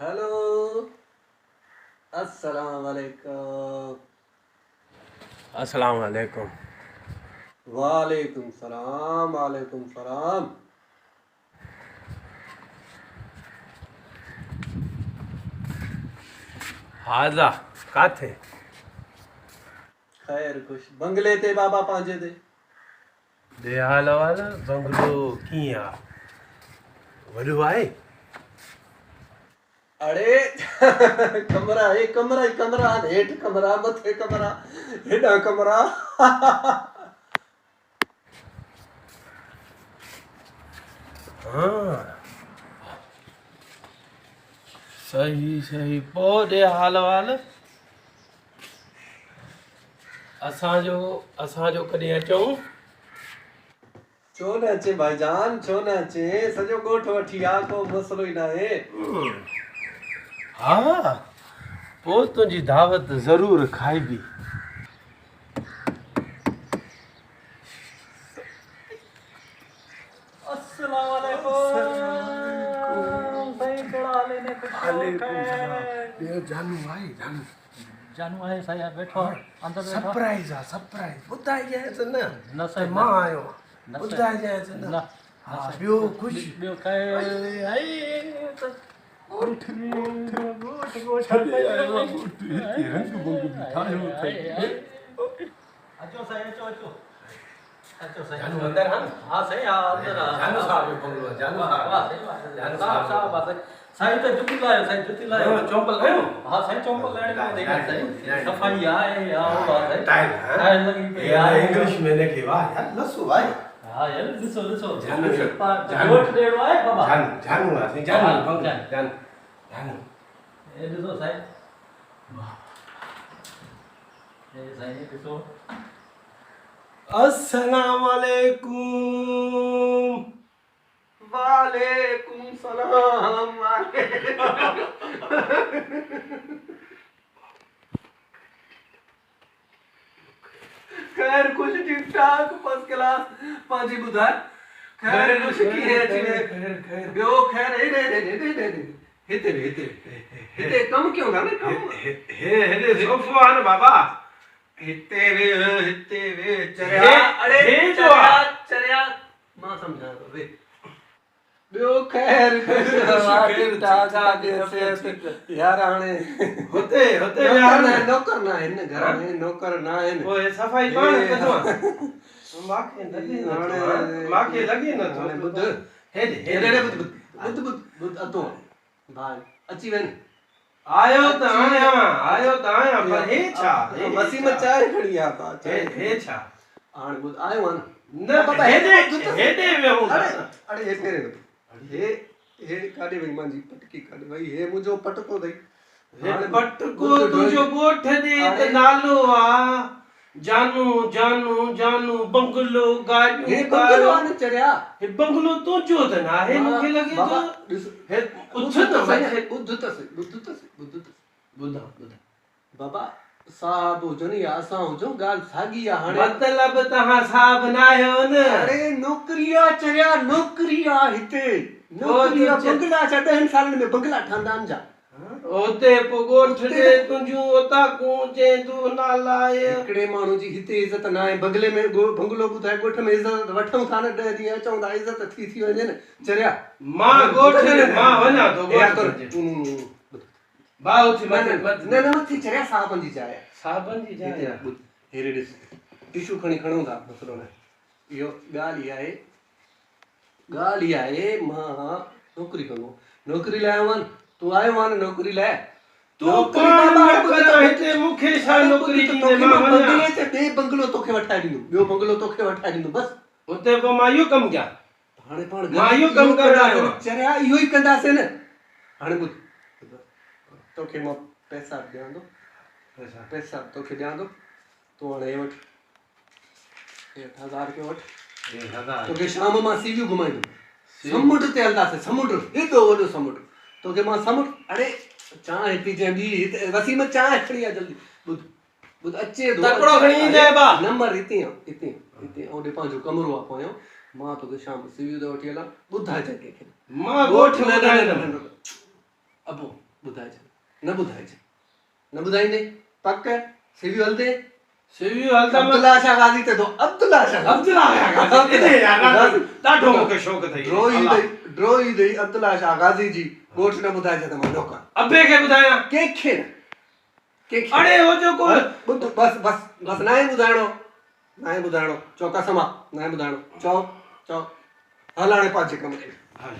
Hello अस्सलाम वालेकुम। अस्सलाम वालेकुम। वालेकुम सलाम वालेकुम सलाम। हाजा काथे खैर खुश बंगले ते बाबा पांजे ते दे हाल वाला बंगलो किया वडो आहे। अड़े कमरा है कमरा ही कमरा हेठ कमरा मथे कमरा हेडा कमरा हाँ सही सही पो दे हाल वाल असांजो कॾहिं अचूं। छो न अचे भाईजान छो न अचे सॼो ॻोठ वठी आ को मसलो ई न आहे। हाँ पो तुंहिंजी दावत ज़रूर खाइबी। अस्सलाम वालेकुम। भाई कड़ा हाले ने जानू आई जानू आए साया बैठो अंदर बैठो। सरप्राइज आ सरप्राइज ॿुधाए जाए न न सही मां आयो ॿुधाए जाए न। न हाँ ॿियो कुछ बियो काए आई उठ अचो साईं अचो अचो अचो साईं जानू अंदर आ न। हाँ सही आ अंदर आ जानू साहब जो बंगलो आहे, जानू साहब जानू साहब साईं तो जुती लायो साईं जुती लायो चौंपल खयो हाँ साईं चौंपल लाइण में देखा साईं सफाई आहे या वो बात है टाइल टाइल लगी पे यार इंग्लिश में लिखे वाह यार लसो भाई हाँ यार ॾिसो ॾिसो जानू वोट ॾियणो आहे बाबा जानू आहे जानू हाँ, बंगलो जानू। जानू ये ॾिसो साईं ये साईं ॾिसो अस्सलाम वालेकुम। वालेकुम सलाम खैर कुछ ठीक ठाक फर्स्ट क्लास पांजी बुधाए खैर कुछ की है अची खैर बियो खैर हे हिते कम क्यों था न कम हे सोफो आहे न बाबा हिते वे चरिया हे- अड़े हे जो चरिया आहे। चरिया मां समझा तो वे बियो खैर खैर, ठाक ठीक यार हाणे होते नौकर ना है घर में नौकर ना है ओए सफ़ाई पाण हे, कंदो आहे। मांखे लॻे नथो हाणे ॿुध हेॾे हेॾे ॿुध अतो भाई अची वञ आयो त आहियां पर हे छा मसी में चाय खड़ी आ पा हे छा हाणे ॿुध आयो आ न न हेॾे वेहूं अरे अरे हे तेरे हे काॾे वई मुंहिंजी पटकी काॾे वई हे मुंहिंजो पटको अथई पटको तुंहिंजो ॻोठ ॾे त नालो आहे जानू जानू जानू बंगलो हे गाॾियूं बंगलो आ न चरिया हे बंगलो तुंहिंजो त न आहे मूंखे लॻे थो बाबा ॾिस हे उथ त मथे ॿुध त सही ॿुधा बाबा साहब हुजनि या असां हुजूं ॻाल्हि साॻी आहे हाणे मतिलब तव्हां साहब न आहियो न अरे नौकरी आहे चरिया नौकरी आहे हिते नौकरी आहे बंगला छा 10 सालनि में बंगला ठहंदा आहिनि जा उते पोइ ॻोठ ॾे तुंहिंजूं ओताकूं चए तूं नाला आहे हिकिड़े माण्हू जी हिते इज़त न आहे बंगले में बंगलो ॿुधाए ॻोठ में इज़त वठूं था न 10 ॾींहं अचूं था इज़त थी वञे न चरिया मां ॻोठ मां वञा थो भाउ थी न मथी चरिया साहबनि जी जाइ आहे साहबनि जी हिते जाइ ॿुध हेरे ॾिस टिशू खणी खणूं था मसलो न इहो ॻाल्हि इहा आहे मां नौकरी कंदो नौकरी लाइ आयो आहियां तूं आयो आहे न नौकरी लाइ तूं हिते मूंखे छा नौकरी ॾींदे मां वञा बंगले ते ॿिए बंगलो तोखे वठाए ॾींदुमि ॿियो बंगलो तोखे वठाए ॾींदुमि बसि उते पोइ मां इहो कमु कयां हाणे पाण मां इहो कमु करणु आयो आहियां। चरिया इहो ई कंदासीं न हाणे ॿुध तोखे मां पैसा ॾियां थो पैसा तोखे ॾियां थो तूं हाणे हे वठि 1000 रुपया वठि तोखे शाम मां सीवियूं घुमाईंदुमि समुंड ते हलंदासीं समुंड एॾो वॾो समुंड तोखे मां समुंड अड़े चांहि पीजे ॿी हिते वसीम चांहि खणी आ जल्दी ॿुध अचे तकिड़ो खणी ईंदे बा नंबर हिते ओॾे पंहिंजो कमरो आहे पोयां मां तोखे शाम सीवियूं थो वठी हलां ॿुधाइजांइ कंहिंखे मां ॻोठ में अबो ॿुधाइजे न ॿुधाइजे न ॿुधाईंदे पक सीवी हलंदे सेवी हलदा में अब्दुल्ला शाह गाज़ी ते तो अब्दुल्ला शाह अब्दुल्ला गाज़ी इने यार ॾाढो मूंखे शौक़ अथई ड्रो ई दई अब्दुल्ला शाह गाज़ी जी ॻोठ न ॿुधाइजे त मां नौकर अबे खे ॿुधायां कंहिंखे न अड़े हो जो को ॿुध बस न आहे ॿुधाइणो चओ कसम आहे न आहे ॿुधाइणो चओ हल हाणे पंहिंजे कम ते हल